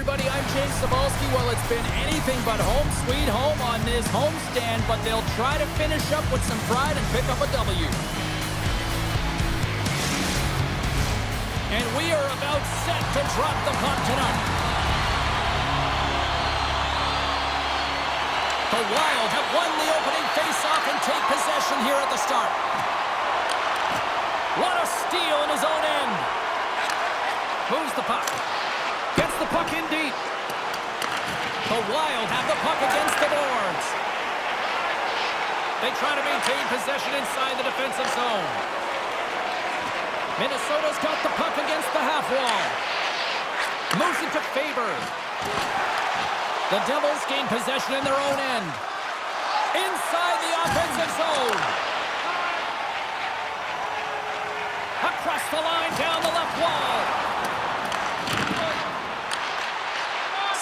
everybody. I'm James Cybulski. Well, it's been anything but home sweet home on this homestand, but they'll try to finish up with some pride and pick up a W. And we are about set to drop the puck tonight. The Wild have won the opening faceoff and take possession here at the start. What a steal in his own end. Moves the puck. Gets the puck in deep. The Wild have the puck against the boards. They try to maintain possession inside the defensive zone. Minnesota's got the puck against the half wall. Moves it to Faber. The Devils gain possession in their own end. Inside the offensive zone. Across the line, down the left wall.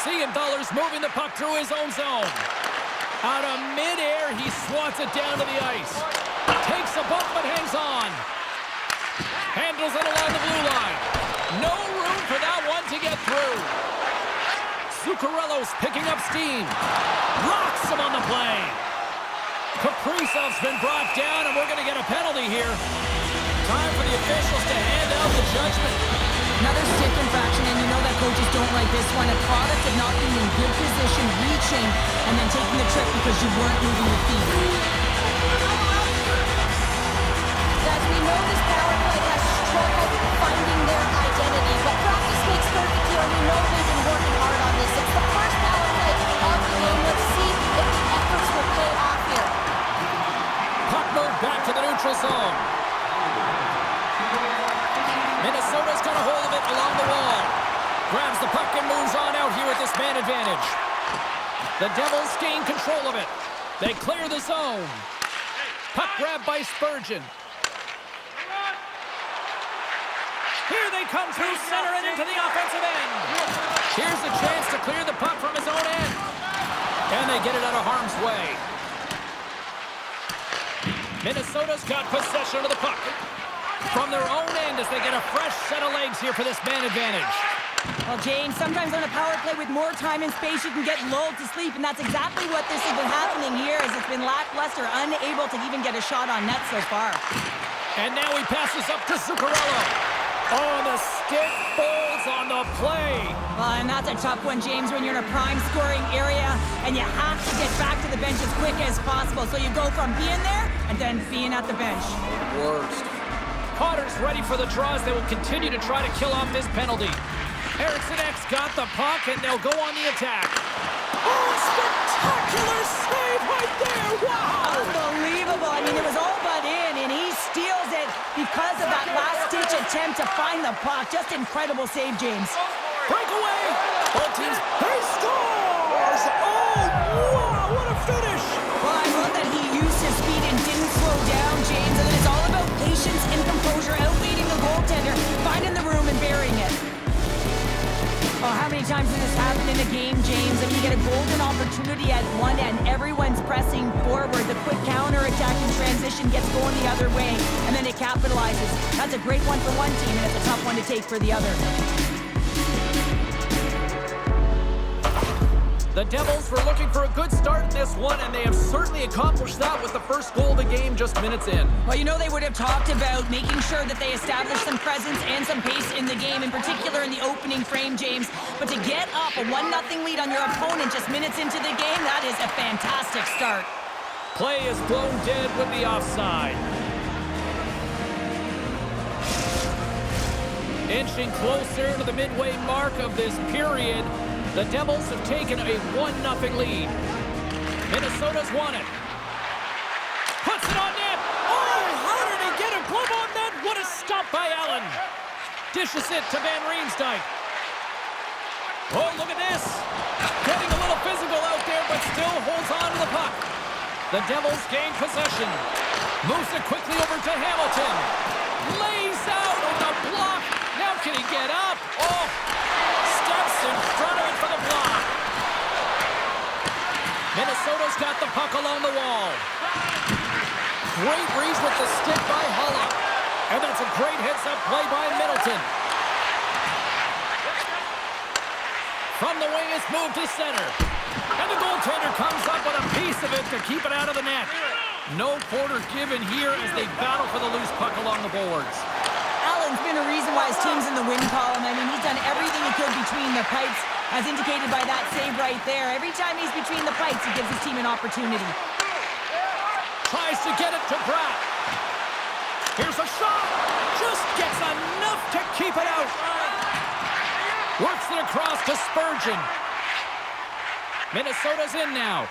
Siegenthaler's moving the puck through his own zone. Out of midair, he swats it down to the ice. Takes a bump but hangs on. Handles it along the blue line. No room for that one to get through. Zuccarello's picking up steam. Rocks him on the play. Kaprizov's been brought down, and we're going to get a penalty here. Time for the officials to hand out the judgment. Another stick infraction, and you know that coaches don't like this one. A product of not being in good position, reaching, and then taking the trip because you weren't moving your feet. As we know, this power play has struggled finding their identity, but practice makes perfect here, and we know they've been working hard on this. It's the first power play of the game. Let's see if the efforts will pay off here. Puck moved back to the neutral zone. Minnesota's got a hold of it along the wall. Grabs the puck and moves on out here with this man advantage. The Devils gain control of it. They clear the zone. Puck grab by Spurgeon. Here they come through center and into the offensive end. Here's a chance to clear the puck from his own end. And they get it out of harm's way. Minnesota's got possession of the puck from their own end as they get a fresh set of legs here for this man advantage. Well, James, sometimes on a power play with more time and space, you can get lulled to sleep, and that's exactly what this has been happening here, as it's been lackluster, unable to even get a shot on net so far. And now he passes up to Zuccarello. Oh, the stick folds on the play. Well, and that's a tough one, James, when you're in a prime scoring area, and you have to get back to the bench as quick as possible. So you go from being there and then being at the bench. Worst. Potter's ready for the draws. They will continue to try to kill off this penalty. Eriksson Ek's got the puck, and they'll go on the attack. Oh, spectacular save right there! Wow! Unbelievable. I mean, it was all but in, and he steals it because of that last-ditch attempt to find the puck. Just incredible save, James. Breakaway! Both teams. He scores! Oh, wow! What a finish! Well, I love that he used his speed and didn't slow down, James. And it's all about patience and composure, outleading the goaltender, finding the room and burying it. Oh, how many times has this happened in a game, James? I mean, you get a golden opportunity at one end, everyone's pressing forward, the quick counter-attacking transition gets going the other way, and then it capitalizes. That's a great one for one team, and it's a tough one to take for the other. The Devils were looking for a good start in this one, and they have certainly accomplished that with the first goal of the game just minutes in. Well, you know they would have talked about making sure that they established some presence and some pace in the game, in particular in the opening frame, James. But to get up a 1-0 lead on your opponent just minutes into the game, that is a fantastic start. Play is blown dead with the offside. Inching closer to the midway mark of this period, the Devils have taken a 1-0 lead. Minnesota's won it. Puts it on net. Oh, how did he get a glove on net? What a stop by Allen. Dishes it to Van Riemsdyk. Oh, look at this. Getting a little physical out there, but still holds on to the puck. The Devils gain possession. Moves it quickly over to Hamilton. Lays out on the block. Now can he get up? Oh, steps in front of it for the block. Minnesota's got the puck along the wall. Great reach with the stick by Hulla. And that's a great heads-up play by Middleton. From the wing, it's moved to center. And the goaltender comes up with a piece of it to keep it out of the net. No quarter given here as they battle for the loose puck along the boards. Allen's been a reason why his team's in the win column. I mean, he's done everything he could between the pipes, as indicated by that save right there. Every time he's between the pipes, he gives his team an opportunity. Tries to get it to Pratt. Here's a shot. Just gets enough to keep it out. Works it across to Spurgeon. Minnesota's in now.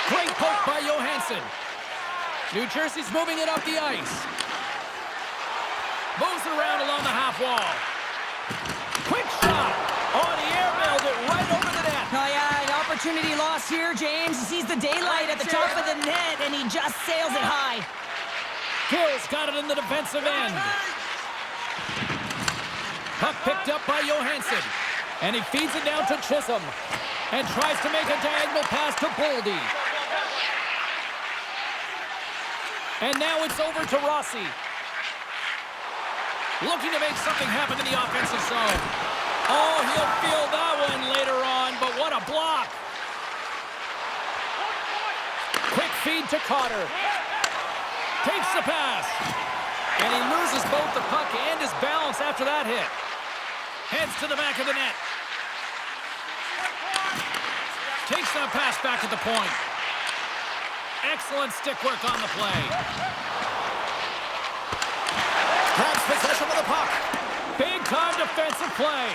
Great poke by Johansson. New Jersey's moving it up the ice. Moves it around along the half wall. Quick shot. Oh, the air mailed it right over the net. Oh, yeah, an opportunity lost here, James. He sees the daylight at the top of the net, and he just sails it high. Gill's got it in the defensive end. Puck picked up by Johansson. And he feeds it down to Chisholm. And tries to make a diagonal pass to Boldy. And now it's over to Rossi. Looking to make something happen in the offensive zone. Oh, he'll feel that one later on, but what a block. Quick feed to Cotter. Takes the pass. And he loses both the puck and his balance after that hit. Heads to the back of the net. Takes that pass back at the point. Excellent stick work on the play. Grabs possession of the puck. Big-time defensive play.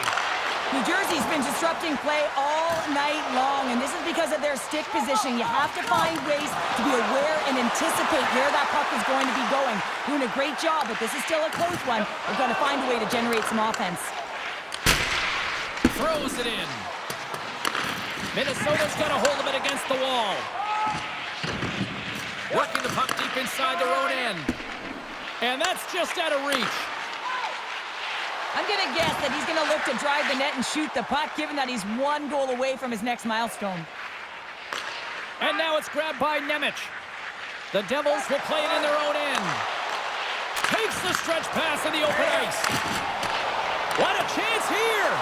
New Jersey's been disrupting play all night long, and this is because of their stick position. You have to find ways to be aware and anticipate where that puck is going to be going. Doing a great job, but this is still a close one. They've got to find a way to generate some offense. Throws it in. Minnesota's got a hold of it against the wall. Working the puck deep inside their own end. And that's just out of reach. I'm going to guess that he's going to look to drive the net and shoot the puck, given that he's one goal away from his next milestone. And now it's grabbed by Nemec. The Devils will play it in their own end. Takes the stretch pass in the open ice. What a chance here!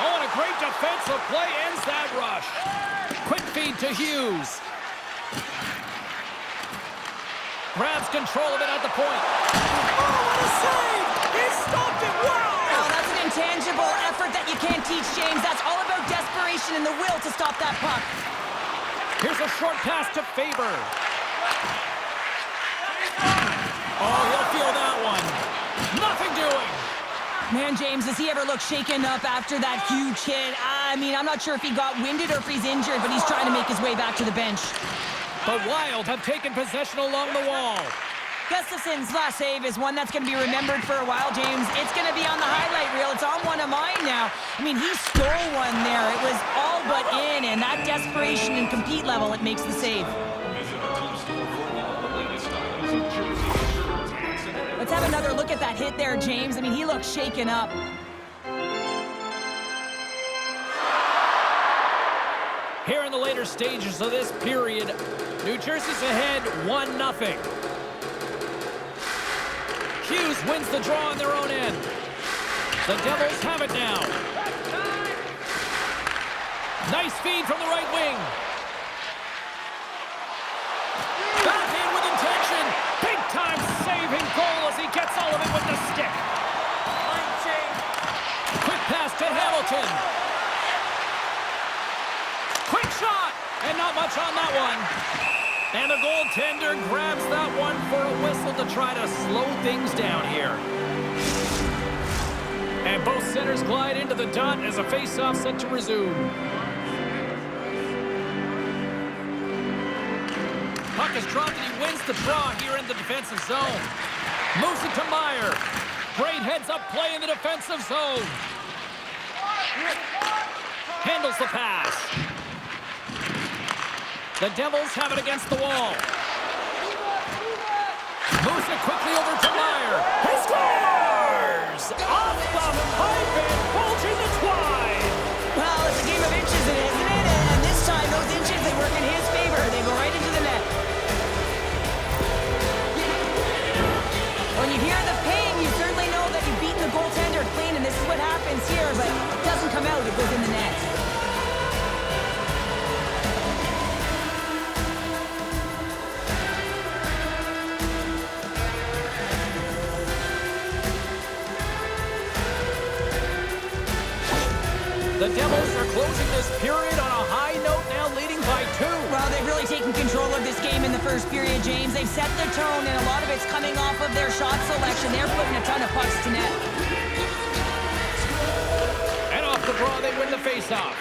Oh, and a great defensive play ends that rush. Quick feed to Hughes. Grabs control of it at the point. Oh, what a save! He stopped it! Wow! Oh, that's an intangible effort that you can't teach, James. That's all about desperation and the will to stop that puck. Here's a short pass to Faber. Oh, he'll feel that one. Nothing doing. Man, James, does he ever look shaken up after that huge hit? I mean, I'm not sure if he got winded or if he's injured, but he's trying to make his way back to the bench. The Wild have taken possession along the wall. Gustavsson's last save is one that's going to be remembered for a while, James. It's going to be on the highlight reel. It's on one of mine now. I mean, he stole one there. It was all but in, and that desperation and compete level, it makes the save. Let's have another look at that hit there, James. I mean, he looks shaken up. Here in the later stages of this period, New Jersey's ahead 1-0. Hughes wins the draw on their own end. The Devils have it now. Nice feed from the right wing. Back in with intention. Big-time saving goal as he gets all of it with the stick. Quick pass to Hamilton. Quick shot! And not much on that one. And the goaltender grabs that one for a whistle to try to slow things down here. And both centers glide into the dot as a face-off set to resume. Puck is dropped and he wins the draw here in the defensive zone. Moves it to Meyer. Great heads-up play in the defensive zone. Handles the pass. The Devils have it against the wall. Moves it quickly over to Meyer. He scores! Off the pipe and bulging the twine. Well, it's a game of inches, isn't it? And this time, those inches, they work in his favor. They go right into the net. When you hear the ping, you certainly know that you've beaten the goaltender clean, and this is what happens here. But goes in the net. The Devils are closing this period on a high note, now leading by 2. Well, they've really taken control of this game in the first period, James. They've set the tone, and a lot of it's coming off of their shot selection. They're putting a ton of pucks to net. And off the draw, they win the faceoff.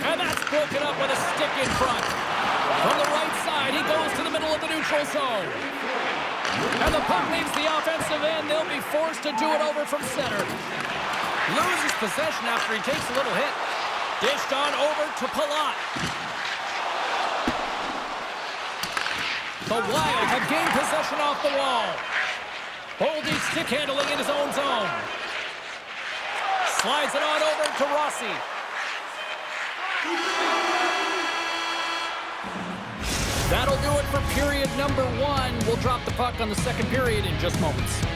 And that's broken up with a stick in front. From the right side, he goes to the middle of the neutral zone. And the puck leaves the offensive end. They'll be forced to do it over from center. Loses possession after he takes a little hit. Dished on over to Palat. The Wild have gained possession off the wall. Boldy stick handling in his own zone. Slides it on over to Rossi. That'll do it for period number 1. We'll drop the puck on the second period in just moments.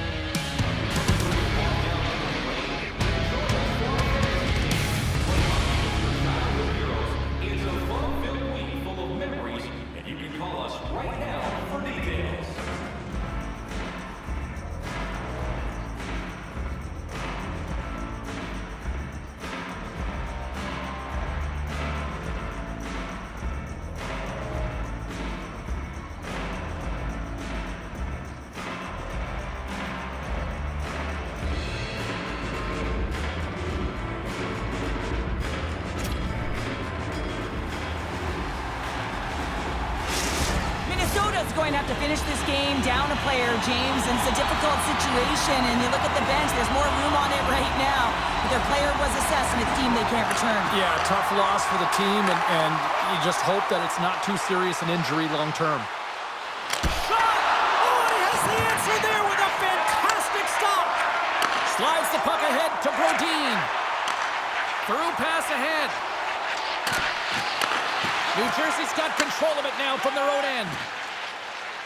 Going to have to finish this game down a player, James, and it's a difficult situation, and you look at the bench, there's more room on it right now, but their player was assessed, and it's a team they can't return. Yeah, tough loss for the team, and you just hope that it's not too serious an injury long term. Shot! Oh, he has the answer there with a fantastic stop! Slides the puck ahead to Brodin. Through pass ahead. New Jersey's got control of it now from their own end.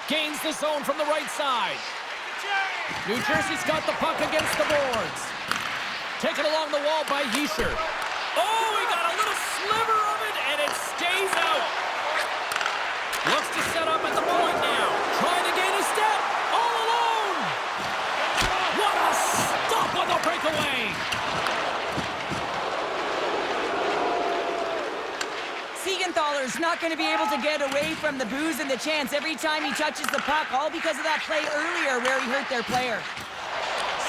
Gains the zone from the right side. New Jersey's got the puck against the boards. Taken along the wall by Hischier. Oh, he got a little sliver of it, and it stays out. Looks to set up at the point now. Trying to gain a step. All alone. What a stop on the breakaway. Siegenthaler's not going to be able to get away from the booze and the chance every time he touches the puck, all because of that play earlier where he hurt their player.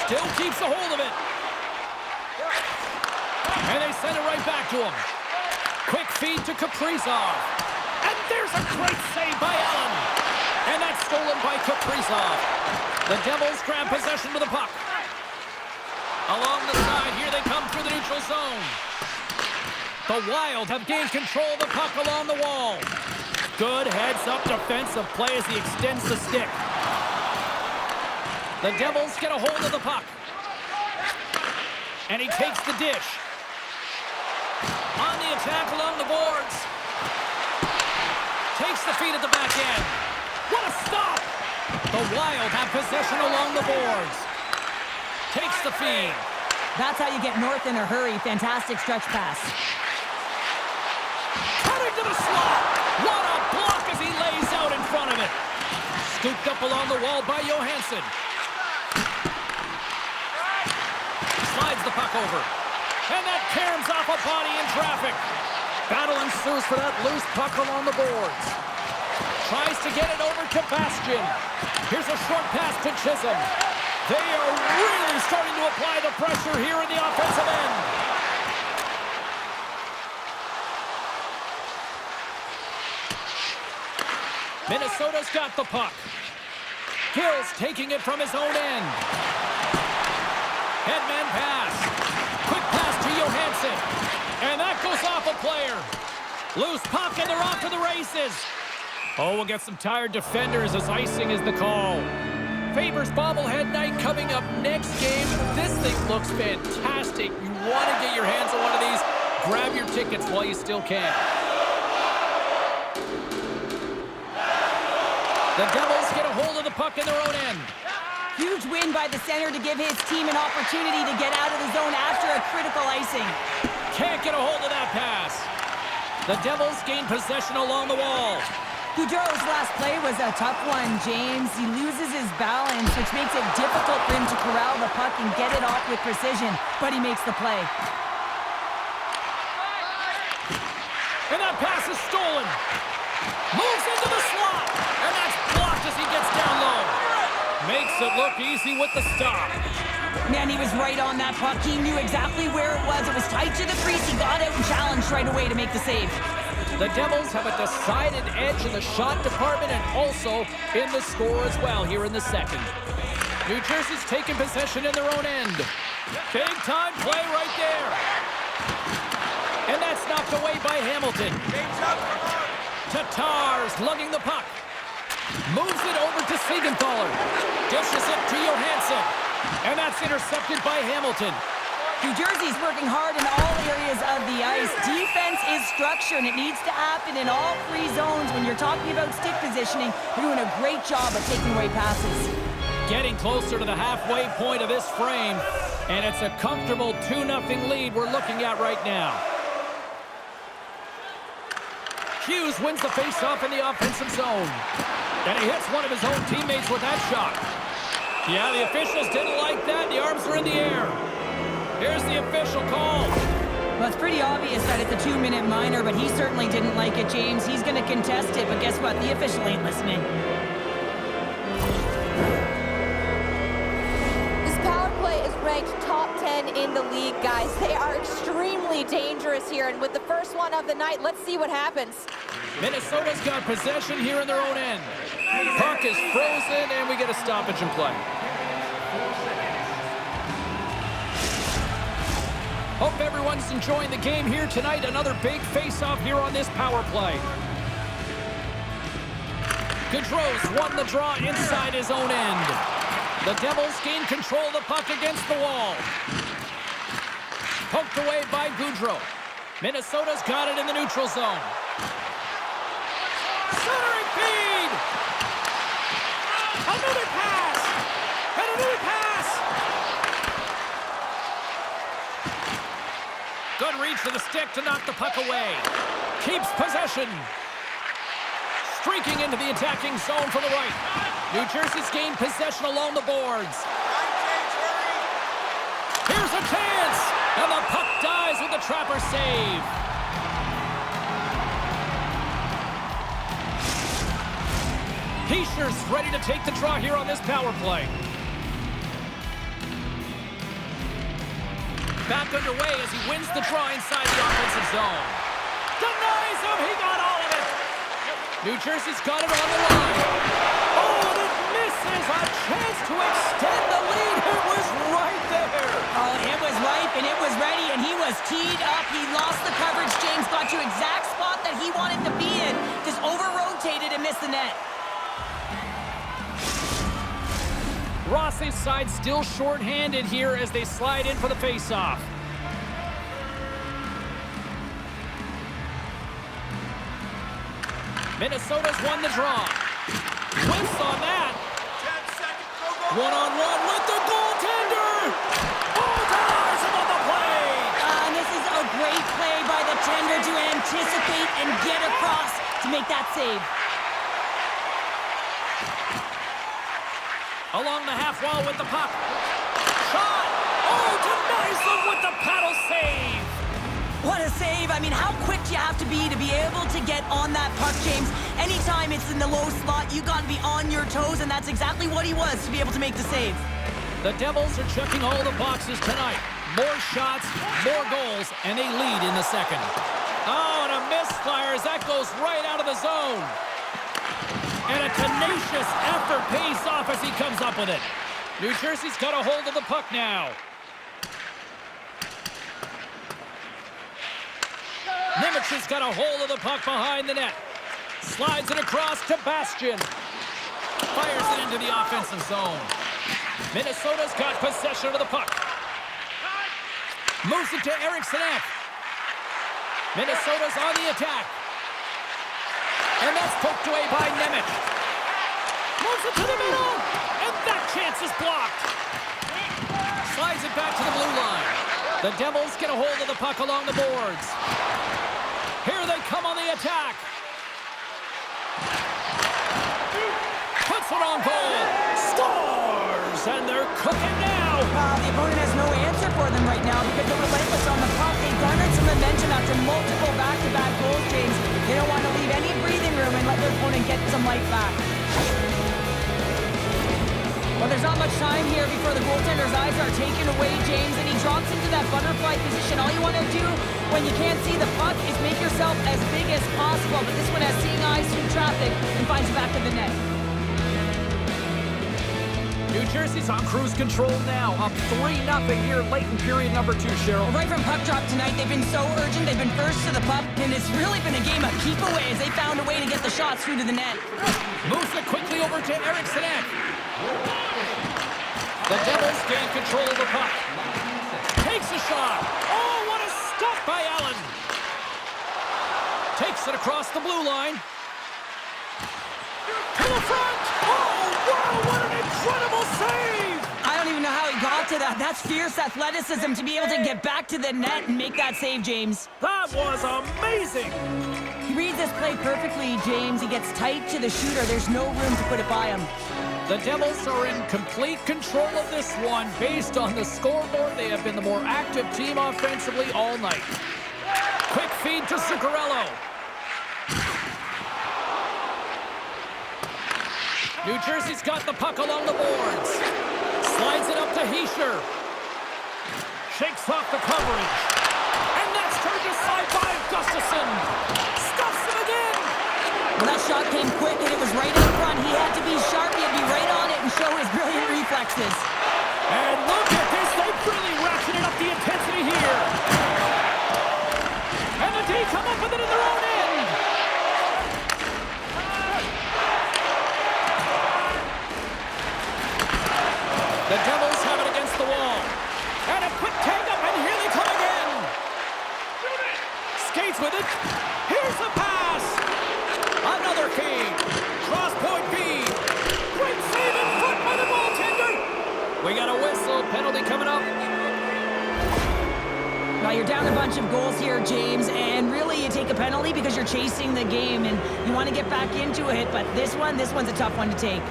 Still keeps a hold of it. And they send it right back to him. Quick feed to Kaprizov. And there's a great save by Allen. And that's stolen by Kaprizov. The Devils grab possession of the puck. Along the side, here they come through the neutral zone. The Wild have gained control of the puck along the wall. Good heads-up defensive play as he extends the stick. The Devils get a hold of the puck. And he takes the dish. On the attack along the boards. Takes the feed at the back end. What a stop! The Wild have possession along the boards. Takes the feed. That's how you get north in a hurry. Fantastic stretch pass. Cutting to the slot. What a block as he lays out in front of it. Scooped up along the wall by Johansson. Slides the puck over. And that caroms off a body in traffic. Battle ensues for that loose puck along the boards. Tries to get it over to Bastian. Here's a short pass to Chisholm. They are really starting to apply the pressure here in the offensive end. Minnesota's got the puck. Gill's taking it from his own end. Headman pass. Quick pass to Johansson. And that goes off a player. Loose puck and they're off to the races. Oh, we'll get some tired defenders as icing is the call. Favors bobblehead night coming up next game. This thing looks fantastic. You want to get your hands on one of these, grab your tickets while you still can. The Devils get a hold of the puck in their own end. Huge win by the center to give his team an opportunity to get out of the zone after a critical icing. Can't get a hold of that pass. The Devils gain possession along the wall. Gaudreau's last play was a tough one, James. He loses his balance, which makes it difficult for him to corral the puck and get it off with precision, but he makes the play. And that pass is stolen. Moves into the slot. And that's blocked as he gets down low. Makes it look easy with the stop. Man, he was right on that puck. He knew exactly where it was. It was tight to the crease. He got out and challenged right away to make the save. The Devils have a decided edge in the shot department and also in the score as well here in the second. New Jersey's taking possession in their own end. Big time play right there. And that's knocked away by Hamilton. Tatar's lugging the puck. Moves it over to Siegenthaler. Dishes it to Johansson. And that's intercepted by Hamilton. New Jersey's working hard in all areas of the ice. Defense is structure, and it needs to happen in all three zones. When you're talking about stick positioning, they're doing a great job of taking away passes. Getting closer to the halfway point of this frame, and it's a comfortable 2-0 lead we're looking at right now. Hughes wins the faceoff in the offensive zone. And he hits one of his own teammates with that shot. Yeah, the officials didn't like that. The arms are in the air. Here's the official call. Well, it's pretty obvious that it's a 2-minute minor, but he certainly didn't like it, James. He's going to contest it, but guess what? The official ain't listening. This power play is ranked top 10 in the league, guys. They are extremely dangerous here, and with the first one of the night, let's see what happens. Minnesota's got possession here in their own end. Puck is frozen, and we get a stoppage in play. Hope everyone's enjoying the game here tonight. Another big face-off here on this power play. Gaudreau's won the draw inside his own end. The Devils gain control of the puck against the wall. Poked away by Gaudreau. Minnesota's got it in the neutral zone. Centering feed! Another pass! And another pass! Good reach for the stick to knock the puck away. Keeps possession. Streaking into the attacking zone from the right. New Jersey's gained possession along the boards. Here's a chance! And the puck dies with the Trapper save. Heischer's ready to take the draw here on this power play. Back underway as he wins the draw inside the offensive zone. Denies him, he got all of it. New Jersey's got it on the line. Oh, and it misses. A chance to extend the lead. It was right there. Oh, it was ripe and it was ready, and he was teed up. He lost the coverage. James got to exact spot that he wanted to be in. Just over-rotated and missed the net. Ross's side still short-handed here as they slide in for the face-off. Minnesota's won the draw. Whiffs on that. 10 seconds, go. One-on-one with the goaltender. Oh, denies him on the play. And this is a great play by the tender to anticipate and get across to make that save. Along the half wall with the puck. Shot! Oh, denies him with the paddle save! What a save. I mean, how quick do you have to be able to get on that puck, James? Anytime it's in the low slot, you got to be on your toes, and that's exactly what he was to be able to make the save. The Devils are checking all the boxes tonight. More shots, more goals, and they lead in the second. Oh, and a misfire as that goes right out of the zone. And a tenacious effort pays off as he comes up with it. New Jersey's got a hold of the puck now. Nemec's got a hold of the puck behind the net. Slides it across to Bastian. Fires it into the offensive zone. Minnesota's got possession of the puck. Moves it to Eriksson. Minnesota's on the attack. And that's poked away by Nemec. Moves it to the middle. And And that chance is blocked. Slides it back to the blue line. The Devils get a hold of the puck along the boards. Here they come on the attack. Puts it on goal. Scores! And they're cooking now. The opponent has no answer for them right now because they're relentless on the puck. They garnered some momentum after multiple back-to-back goals, James. They don't want to leave any breathing room and let their opponent get some life back. Well, there's not much time here before the goaltender's eyes are taken away, James, and he drops into that butterfly position. All you want to do when you can't see the puck is make yourself as big as possible, but this one has seeing eyes through traffic and finds the back of the net. New Jersey's on cruise control now, up 3-0 here late in period number 2, Cheryl. Right from puck drop tonight, they've been so urgent. They've been first to the puck, and it's really been a game of keep away as they found a way to get the shots through to the net. Moves it quickly over to Eriksson. The Devils gain control of the puck. Takes a shot. Oh, what a stop by Allen. Takes it across the blue line. To the front. Oh, wow, what an incredible save. I don't even know how he got to that. That's fierce athleticism to be able to get back to the net and make that save, James. That was amazing. He reads this play perfectly, James. He gets tight to the shooter. There's no room to put it by him. The Devils are in complete control of this one. Based on the scoreboard, they have been the more active team offensively all night. Quick feed to Zuccarello. New Jersey's got the puck along the boards. Slides it up to Hischier. Shakes off the coverage. And that's turned aside by Gustavsson. Stuffs it again. Well, that shot came quick, and it was right in front. He had to be sharp. He had to be right on it and show his brilliant reflexes. And look at this. They've really ratcheted up the intensity here. And the D come up with it in their own end. The Devils have it against the wall. And a quick tag up, and here they come again. Skates with it. Here's the pass. Another feed. Cross point feed. Great save in front by the goaltender. We got a whistle. Penalty coming up. Now you're down a bunch of goals here, James, and really you take a penalty because you're chasing the game and you want to get back into it, but this one's a tough one to take.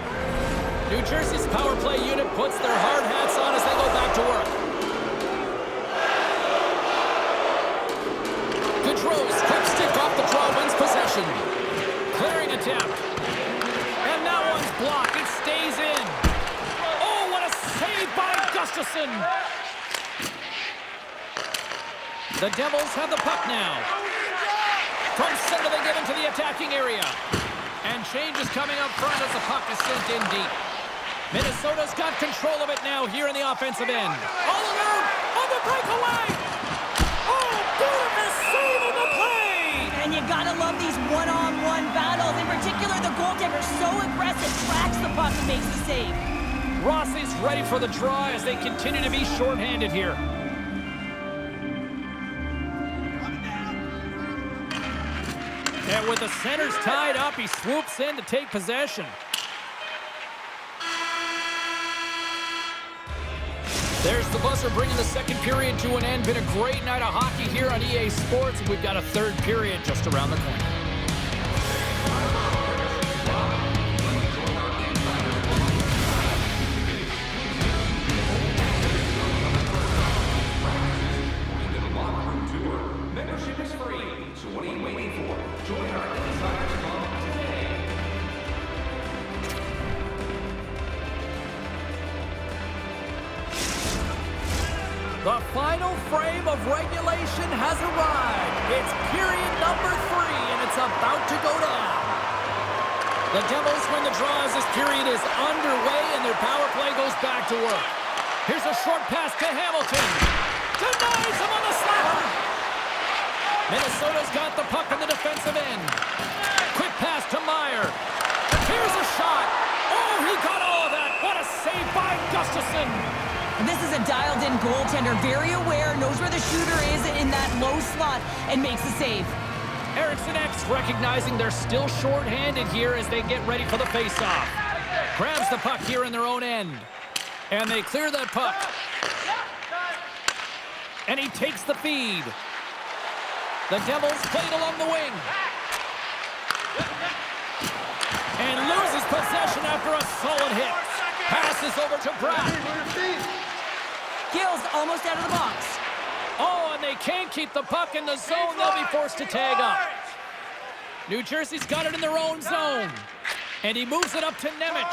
New Jersey's power play unit puts their hard hats on as they go back to work. Gaudreau's quick stick off the draw wins possession. Clearing attempt. And that one's blocked. It stays in. Oh, what a save by Gustavsson. The Devils have the puck now. From center they get into the attacking area. And change is coming up front as the puck is sent in deep. Minnesota's got control of it now here in the offensive end. All around on the breakaway. Oh, beautiful save on the play. And you gotta love these one-on-one battles. In particular, the goaltender so aggressive, tracks the puck and makes the save. Rossi's ready for the draw as they continue to be shorthanded here. And with the centers tied up, he swoops in to take possession. There's the buzzer bringing the second period to an end. Been a great night of hockey here on EA Sports, and we've got a third period just around the corner. Membership is free, so what are you waiting for? Join our Insiders Club today. The final frame of regulation has arrived. It's period number 3, and it's about to go down. The Devils win the draw as this period is underway, and their power play goes back to work. Here's a short pass to Hamilton. Denies him on the slapper. Minnesota's got the puck in the defensive end. Quick pass to Meyer. Here's a shot. Oh, he got all of that. What a save by Gustavsson. This is a dialed-in goaltender, very aware, knows where the shooter is in that low slot, and makes the save. Eriksson recognizing they're still short-handed here as they get ready for the face-off. Grabs the puck here in their own end. And they clear that puck. And he takes the feed. The Devils played along the wing. And loses possession after a solid hit. Passes over to Pratt. Gill's almost out of the box. Oh, and they can't keep the puck in the zone. They'll be forced to tag up. New Jersey's got it in their own zone. And he moves it up to Nemec.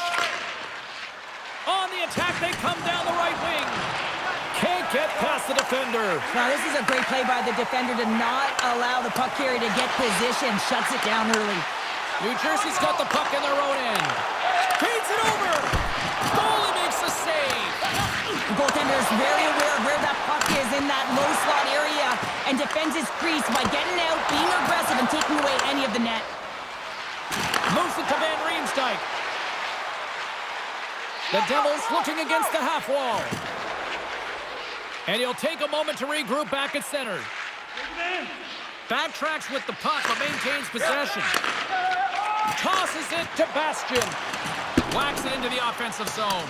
On the attack, they come down the right wing. Can't get past the defender. Now, this is a great play by the defender to not allow the puck carrier to get position. Shuts it down early. New Jersey's got the puck in their own end. Feeds it over. Goalie makes the save. The goaltender is very aware of where that puck is in that low slot area and defends his crease by getting out, being aggressive, and taking away any of the net. Moves it to Van Riemsdyk. The Devils looking against the half wall. And he'll take a moment to regroup back at center. Backtracks with the puck, but maintains possession. Tosses it to Bastian. Whacks it into the offensive zone.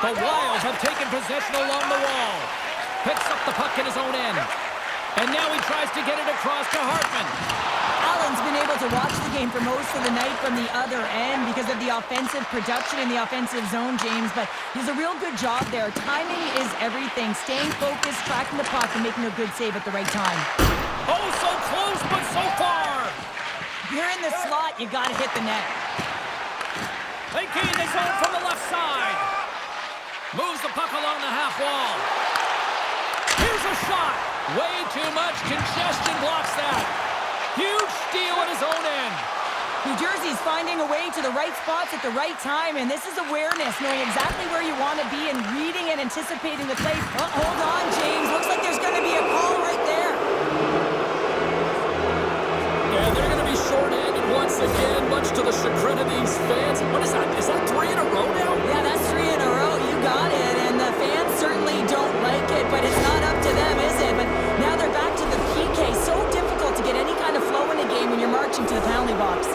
The Wild have taken possession along the wall. Picks up the puck in his own end. And now he tries to get it across to Hartman. Allen's been able to watch the game for most of the night from the other end because of the offensive production in the offensive zone, James, but he's a real good job there. Timing is everything. Staying focused, tracking the puck, and making a good save at the right time. Oh, so close, but so far. If you're in the slot, you got to hit the net. They gain the zone from the left side. Moves the puck along the half wall. Here's a shot. Way too much congestion blocks that. Huge steal at his own end. New Jersey's finding a way to the right spots at the right time, and this is awareness, knowing exactly where you want to be and reading and anticipating the play. Hold on, James. Looks like there's going to be a call right there. Yeah, they're going to be shorthanded once again, much to the chagrin of these fans. What is that? Is that 3 in a row now? Yeah, that's 3 in a row. You got it, and the fans certainly don't like it, but it's not up to them, is it? But now they're back to the PK. So difficult to get any kind of flow in a game when you're marching to the penalty box.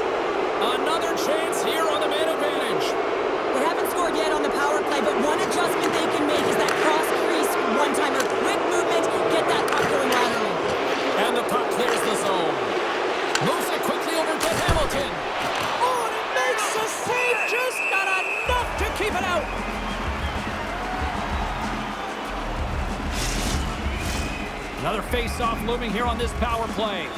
Another chance here on the man advantage. They haven't scored yet on the power play, but one adjustment they can make is that cross-crease one-timer. Quick movement, get that puck going laterally. And the puck clears the zone. Moves it quickly over to Hamilton. Oh, and it makes the save. Just not enough to keep it out. Another face-off looming here on this power play.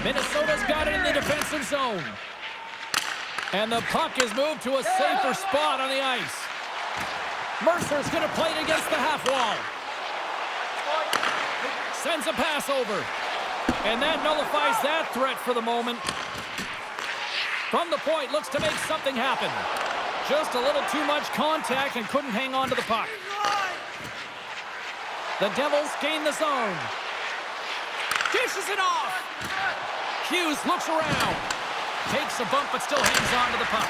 Minnesota's got it in the defensive zone. And the puck is moved to a safer spot on the ice. Mercer's going to play it against the half wall. Sends a pass over. And that nullifies that threat for the moment. From the point, looks to make something happen. Just a little too much contact and couldn't hang on to the puck. The Devils gain the zone. Dishes it off. Hughes looks around. Takes a bump but still hangs on to the puck.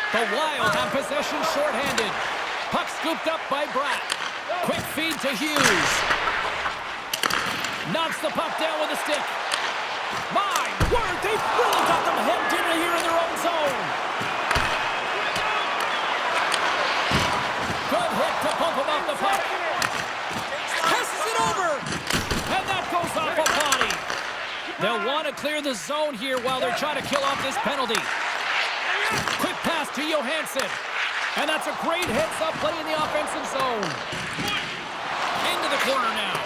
The Wild have possession shorthanded. Puck scooped up by Bratt. Quick feed to Hughes. Knocks the puck down with a stick. My word, they've really got them hemmed in here in their own zone. Good hit to bump him off the puck. Passes it over. And that goes off a body. They'll want to clear the zone here while they're trying to kill off this penalty. Quick pass to Johansson. And that's a great heads-up play in the offensive zone. Into the corner now.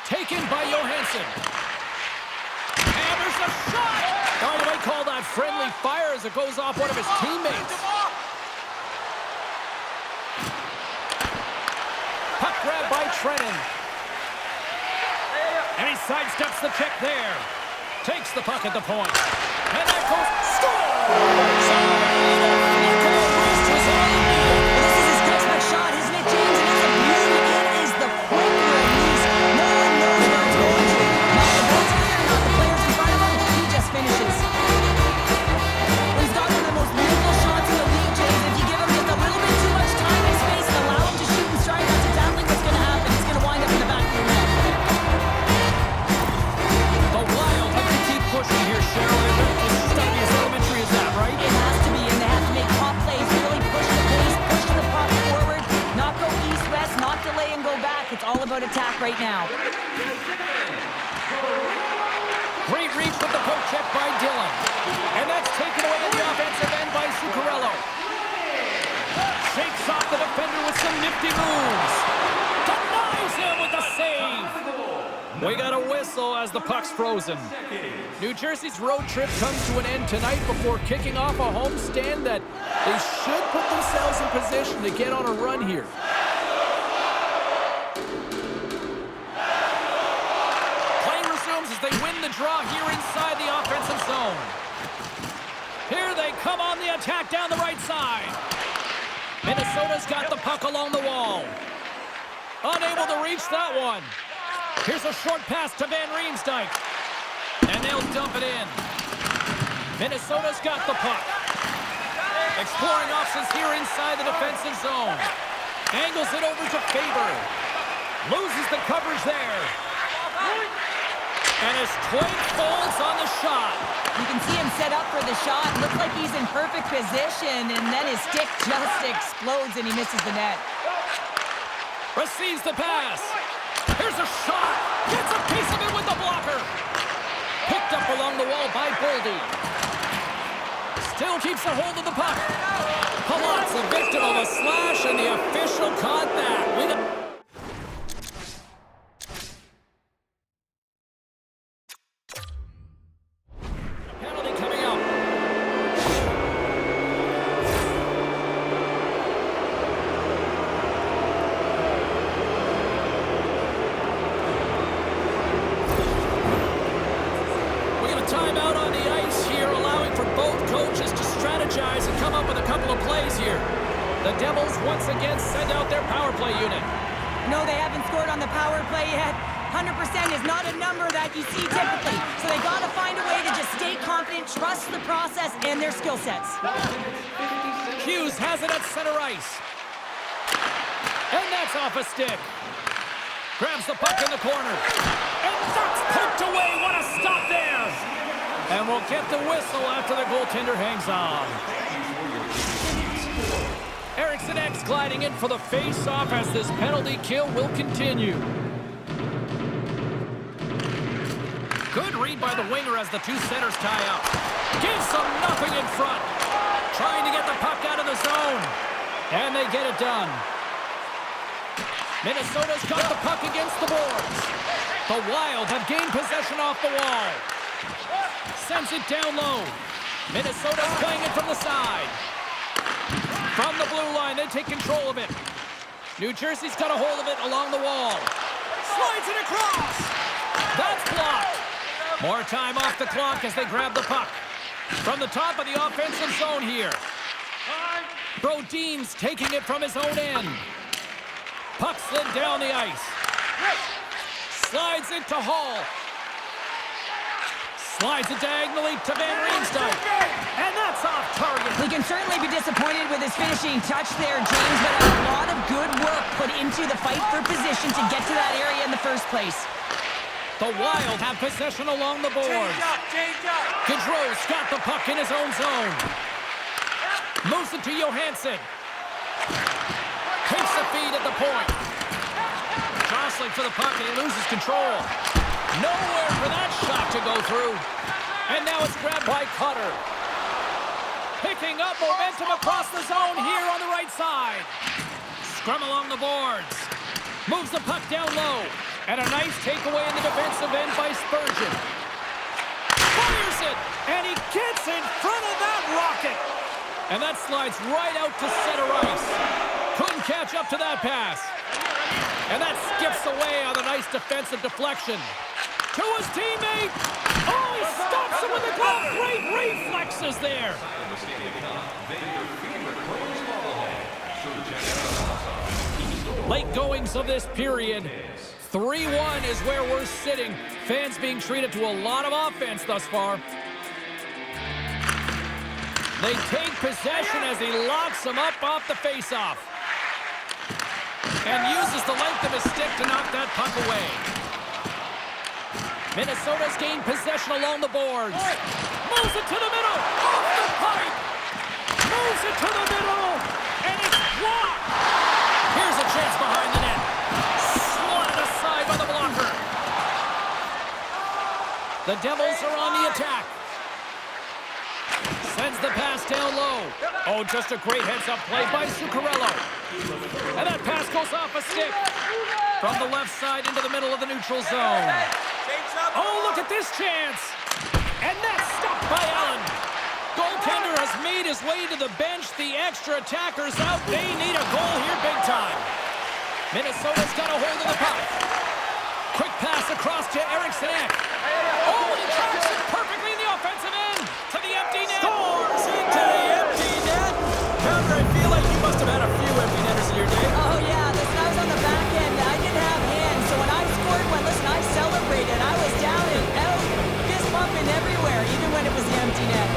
Taken by Johansson. And there's a shot! Oh, you might call that friendly fire as it goes off one of his teammates. Puck grab by Trennan. And he sidesteps the check there. Takes the puck at the point. And that goes... Score! This is his touchback shot, isn't it, James? And it's a beauty. It is the quick release. No one knows where it's going to. Not the goaltender, not the players in front of him. He just finishes. He's got one of the most beautiful shots in the league, James. If you give him just a little bit too much time and space and allow him to shoot and strike, that's exactly what's going to happen. He's going to wind up in the back of the net. right now. Great reach with the poke check by Dillon. And that's taken away in the offensive end by Zuccarello. Shakes off the defender with some nifty moves. Denies him with the save. We got a whistle as the puck's frozen. New Jersey's road trip comes to an end tonight before kicking off a homestand that they should put themselves in position to get on a run here. Play resumes as they win the draw here inside the offensive zone. Here they come on the attack down the right side. Minnesota's got the puck along the wall. Unable to reach that one. Here's a short pass to Van Riemsdyk. And they'll dump it in. Minnesota's got the puck. Exploring options here inside the defensive zone. Angles it over to Faber. Loses the coverage there. And his twig folds on the shot. You can see him set up for the shot. Looks like he's in perfect position, and then his stick just explodes and he misses the net. Receives the pass. Here's a shot. Gets a piece of it with the blocker. Picked up along the wall by Boldy. Still keeps a hold of the puck. Palat's the victim of a slash, and the official caught that. Penalty coming up. Timeout on the ice here, allowing for both coaches to strategize and come up with a couple of plays here. The Devils once again send out their power play unit. No, they haven't scored on the power play yet. 100% is not a number that you see typically. So they got to find a way to just stay confident, trust the process and their skill sets. Hughes has it at center ice. And that's off a stick. Grabs the puck in the corner. And that's poked away. What a stop there. And we'll get the whistle after the goaltender hangs on. Eriksson X gliding in for the face-off as this penalty kill will continue. Good read by the winger as the two centers tie up. Gives them nothing in front. Trying to get the puck out of the zone. And they get it done. Minnesota's got the puck against the boards. The Wild have gained possession off the wall. Sends it down low. Minnesota's playing it from the side. From the blue line, they take control of it. New Jersey's got a hold of it along the wall. Slides it across. That's blocked. More time off the clock as they grab the puck. From the top of the offensive zone here. Brodin's taking it from his own end. Puck slid down the ice. Slides it to Hall. Slides it diagonally to Van Riemsdyk. And that's off target. He can certainly be disappointed with his finishing touch there, James, but a lot of good work put into the fight for position to get to that area in the first place. The Wild have possession along the boards. Gaudreau's got the puck in his own zone. Moves it to Johansson. Takes the feed at the point. Jostling for the puck, and he loses control. Nowhere for that shot to go through. And now it's grabbed by Cutter. Picking up momentum across the zone here on the right side. Scrum along the boards. Moves the puck down low. And a nice takeaway in the defensive end by Spurgeon. Fires it, and he gets in front of that rocket. And that slides right out to center ice. Couldn't catch up to that pass. And that skips away on a nice defensive deflection. To his teammate. Oh, he stops him with the glove. Great reflexes there. Late goings of this period. 3-1 is where we're sitting. Fans being treated to a lot of offense thus far. They take possession as he locks him up off the faceoff. And uses the length of his stick to knock that puck away. Minnesota's gained possession along the boards. Moves it to the middle. Off the pipe. Moves it to the middle. And it's blocked. Here's a chance behind the net. Swatted aside by the The Devils are on the attack. Sends the pass down low. Oh, just a great heads-up play by Zuccarello. And that pass goes off a stick. From the left side into the middle of the neutral zone. Oh, look at this chance. And that's stopped by Allen. Goaltender has made his way to the bench. The extra attackers out. They need a goal here big time. Minnesota's got a hold of the puck. Quick pass across to Eriksson. Oh, he tracks it perfectly in the offensive end. To the empty net. Scores into the empty net. Pounder, I feel like you must have had a few empty netters in your day. Oh, yeah. Listen, I was on the back end. I didn't have hands, so when I scored one, listen, I celebrated. I was down and out, fist bumping everywhere, even when it was the empty net.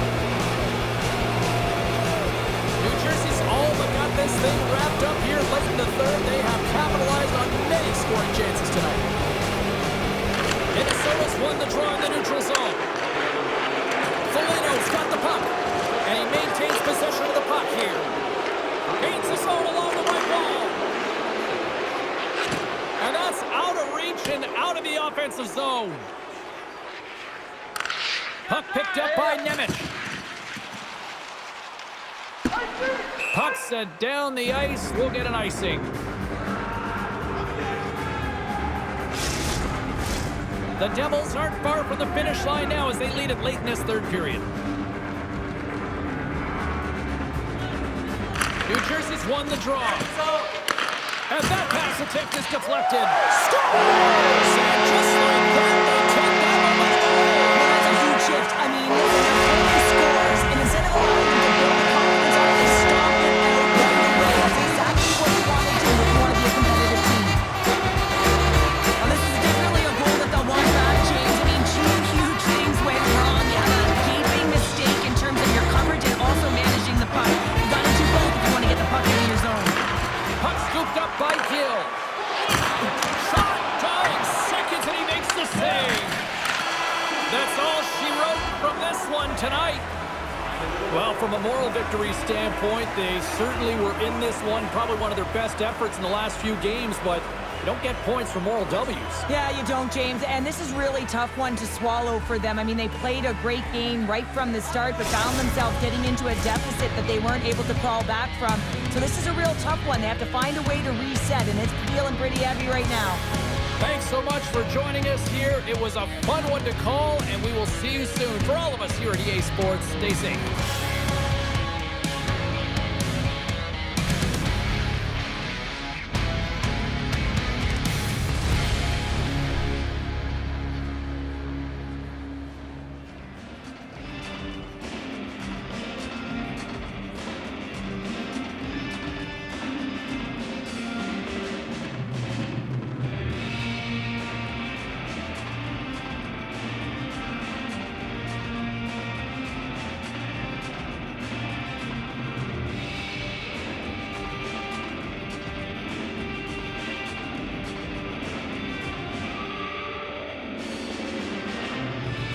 New Jersey's all but got this thing wrapped up here late in the third. They have capitalized on many scoring chances tonight. Minnesota's won the draw in the neutral zone. Foligno's got the puck, and he maintains possession of the puck here. Gains the zone along the right wall. And that's out of reach and out of the offensive zone. Puck picked up by Nemec. Puck set down the ice. We'll get an icing. The Devils aren't far from the finish line now as they lead it late in this third period. New Jersey's won the draw. And that pass attempt is deflected. Scores! And just like that, they take that one out of the way. Well, that's a huge shift. I mean, listen, they're pulling scores, and instead of allowing them to build the confidence up, they stomp it out right away. That's exactly what you want to do if you want to be a competitive team. Well, this is definitely a goal that they'll want back, James. I mean, two huge things went wrong. You had a gaping mistake in terms of your coverage and also managing the puck. You got to do both if you want to get the puck into your zone. Puck scooped up by Gill. Shot, dying seconds, and he makes the save. That's all she wrote from this one tonight. Well, from a moral victory standpoint, they certainly were in this one. Probably one of their best efforts in the last few games, but you don't get points for moral W's. Yeah, you don't, James. And this is really tough one to swallow for them. I mean, they played a great game right from the start, but found themselves getting into a deficit that they weren't able to crawl back from. So this is a real tough one. They have to find a way to reset, and it's feeling pretty heavy right now. Thanks so much for joining us here. It was a fun one to call, and we will see you soon. For all of us here at EA Sports, stay safe.